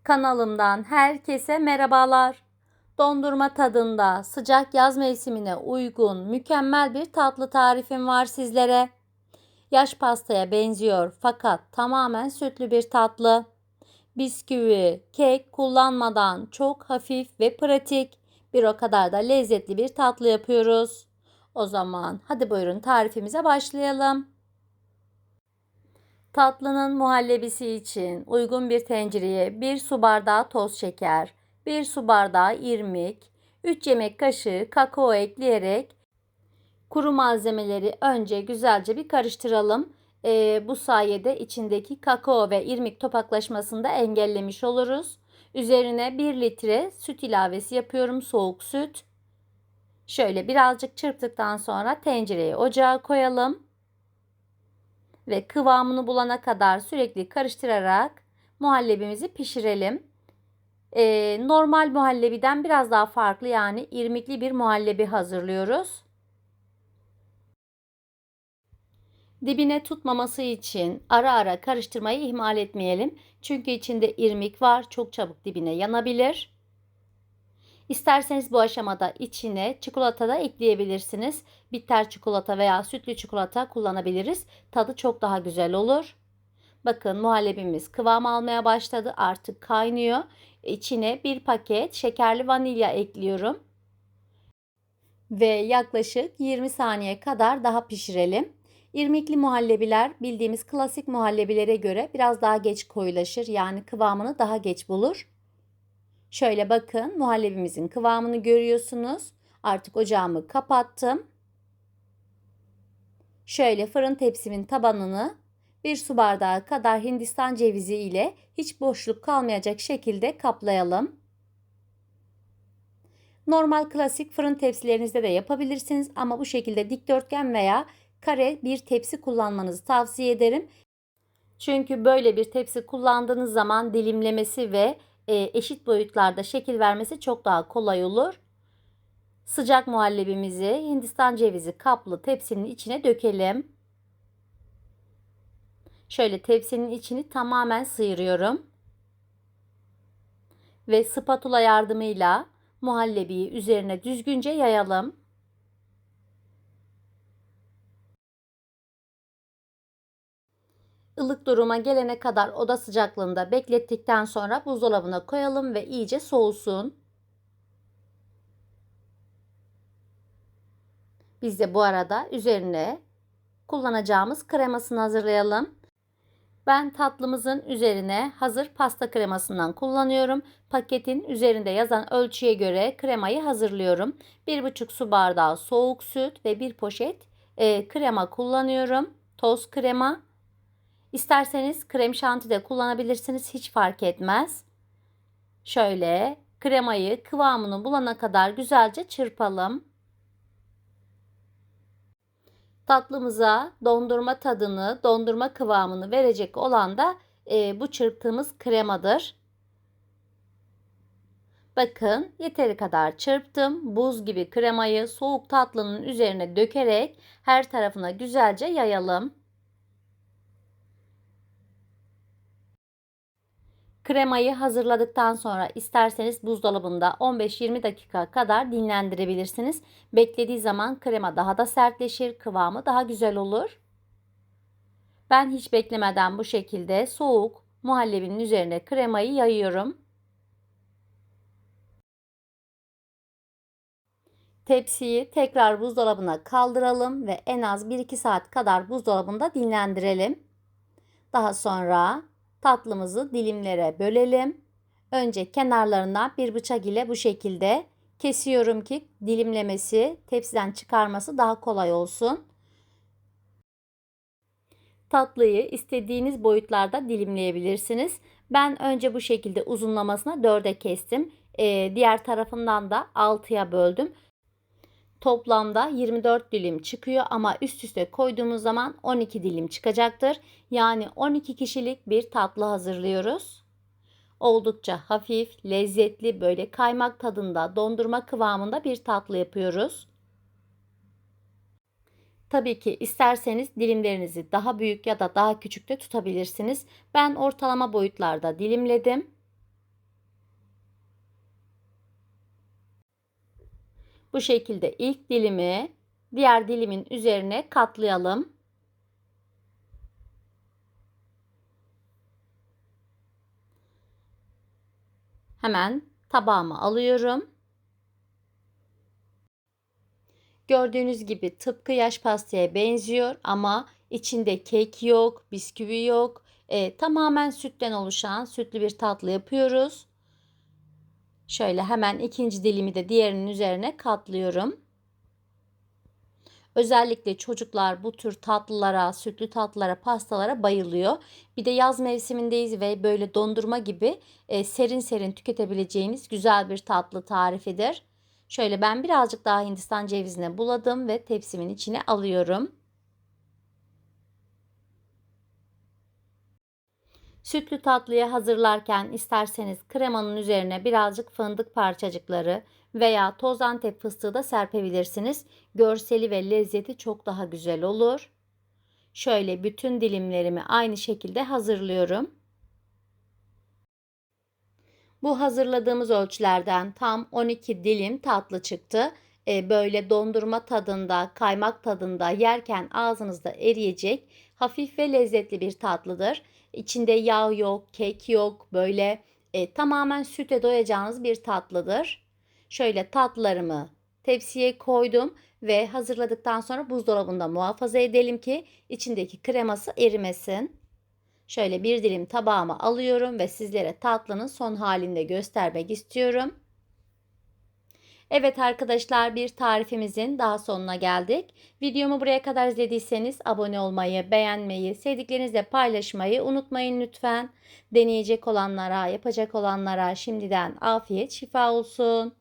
Kanalımdan herkese merhabalar. Dondurma tadında sıcak yaz mevsimine uygun mükemmel bir tatlı tarifim var sizlere. Yaş pastaya benziyor fakat tamamen sütlü bir tatlı. Bisküvi, kek kullanmadan çok hafif ve pratik, bir o kadar da lezzetli bir tatlı yapıyoruz. O zaman hadi buyurun tarifimize başlayalım. Tatlının muhallebisi için uygun bir tencereye 1 su bardağı toz şeker, 1 su bardağı irmik, 3 yemek kaşığı kakao ekleyerek kuru malzemeleri önce güzelce bir karıştıralım. Bu sayede içindeki kakao ve irmik topaklaşmasını da engellemiş oluruz. Üzerine 1 litre süt ilavesi yapıyorum, soğuk süt. Şöyle birazcık çırptıktan sonra tencereyi ocağa koyalım. Ve kıvamını bulana kadar sürekli karıştırarak muhallebimizi pişirelim. Normal muhallebiden biraz daha farklı, yani irmikli bir muhallebi hazırlıyoruz. Dibine tutmaması için ara ara karıştırmayı ihmal etmeyelim. Çünkü içinde irmik var, çok çabuk dibine yanabilir. İsterseniz bu aşamada içine çikolata da ekleyebilirsiniz. Bitter çikolata veya sütlü çikolata kullanabiliriz. Tadı çok daha güzel olur. Bakın muhallebimiz kıvam almaya başladı. Artık kaynıyor. İçine bir paket şekerli vanilya ekliyorum. Ve yaklaşık 20 saniye kadar daha pişirelim. İrmikli muhallebiler bildiğimiz klasik muhallebilere göre biraz daha geç koyulaşır. Yani kıvamını daha geç bulur. Şöyle bakın, muhallebimizin kıvamını görüyorsunuz. Artık ocağımı kapattım. Şöyle fırın tepsimin tabanını 1 su bardağı kadar Hindistan cevizi ile hiç boşluk kalmayacak şekilde kaplayalım. Normal klasik fırın tepsilerinizde de yapabilirsiniz ama bu şekilde dikdörtgen veya kare bir tepsi kullanmanızı tavsiye ederim. Çünkü böyle bir tepsi kullandığınız zaman dilimlemesi ve eşit boyutlarda şekil vermesi çok daha kolay olur. Sıcak muhallebimizi Hindistan cevizi kaplı tepsinin içine dökelim. Şöyle tepsinin içini tamamen sıyırıyorum. Ve spatula yardımıyla muhallebiyi üzerine düzgünce yayalım. Ilık duruma gelene kadar oda sıcaklığında beklettikten sonra buzdolabına koyalım ve iyice soğusun. Biz de bu arada üzerine kullanacağımız kremasını hazırlayalım. Ben tatlımızın üzerine hazır pasta kremasından kullanıyorum. Paketin üzerinde yazan ölçüye göre kremayı hazırlıyorum. 1,5 su bardağı soğuk süt ve 1 poşet krema kullanıyorum. Toz krema. İsterseniz krem şanti de kullanabilirsiniz. Hiç fark etmez. Şöyle kremayı kıvamını bulana kadar güzelce çırpalım. Tatlımıza dondurma tadını, dondurma kıvamını verecek olan da bu çırptığımız kremadır. Bakın yeteri kadar çırptım. Buz gibi kremayı soğuk tatlının üzerine dökerek her tarafına güzelce yayalım. Kremayı hazırladıktan sonra isterseniz buzdolabında 15-20 dakika kadar dinlendirebilirsiniz. Beklediği zaman krema daha da sertleşir, kıvamı daha güzel olur. Ben hiç beklemeden bu şekilde soğuk muhallebinin üzerine kremayı yayıyorum. Tepsiyi tekrar buzdolabına kaldıralım ve en az 1-2 saat kadar buzdolabında dinlendirelim. Daha sonra tatlımızı dilimlere bölelim. Önce kenarlarından bir bıçak ile bu şekilde kesiyorum ki dilimlemesi, tepsiden çıkarması daha kolay olsun. Tatlıyı istediğiniz boyutlarda dilimleyebilirsiniz. Ben önce bu şekilde uzunlamasına 4'e kestim. Diğer tarafından da 6'ya böldüm. Toplamda 24 dilim çıkıyor ama üst üste koyduğumuz zaman 12 dilim çıkacaktır. Yani 12 kişilik bir tatlı hazırlıyoruz. Oldukça hafif, lezzetli, böyle kaymak tadında, dondurma kıvamında bir tatlı yapıyoruz. Tabii ki isterseniz dilimlerinizi daha büyük ya da daha küçük de tutabilirsiniz. Ben ortalama boyutlarda dilimledim. Bu şekilde ilk dilimi diğer dilimin üzerine katlayalım. Hemen tabağıma alıyorum. Gördüğünüz gibi tıpkı yaş pastaya benziyor ama içinde kek yok, bisküvi yok. Tamamen sütten oluşan sütlü bir tatlı yapıyoruz. Şöyle hemen ikinci dilimi de diğerinin üzerine katlıyorum. Özellikle çocuklar bu tür tatlılara, sütlü tatlılara, pastalara bayılıyor. Bir de yaz mevsimindeyiz ve böyle dondurma gibi serin serin tüketebileceğiniz güzel bir tatlı tarifidir. Şöyle ben birazcık daha Hindistan cevizine buladım ve tepsimin içine alıyorum. Sütlü tatlıyı hazırlarken isterseniz kremanın üzerine birazcık fındık parçacıkları veya toz Antep fıstığı da serpebilirsiniz. Görseli ve lezzeti çok daha güzel olur. Şöyle bütün dilimlerimi aynı şekilde hazırlıyorum. Bu hazırladığımız ölçülerden tam 12 dilim tatlı çıktı. Böyle dondurma tadında, kaymak tadında yerken ağzınızda eriyecek hafif ve lezzetli bir tatlıdır. İçinde yağ yok, kek yok. Böyle tamamen süte doyacağınız bir tatlıdır. Şöyle tatlılarımı tepsiye koydum ve hazırladıktan sonra buzdolabında muhafaza edelim ki içindeki kreması erimesin. Şöyle bir dilim tabağıma alıyorum ve sizlere tatlının son halini de göstermek istiyorum. Evet arkadaşlar, bir tarifimizin daha sonuna geldik. Videomu buraya kadar izlediyseniz abone olmayı, beğenmeyi, sevdiklerinizle paylaşmayı unutmayın lütfen. Deneyecek olanlara, yapacak olanlara şimdiden afiyet şifa olsun.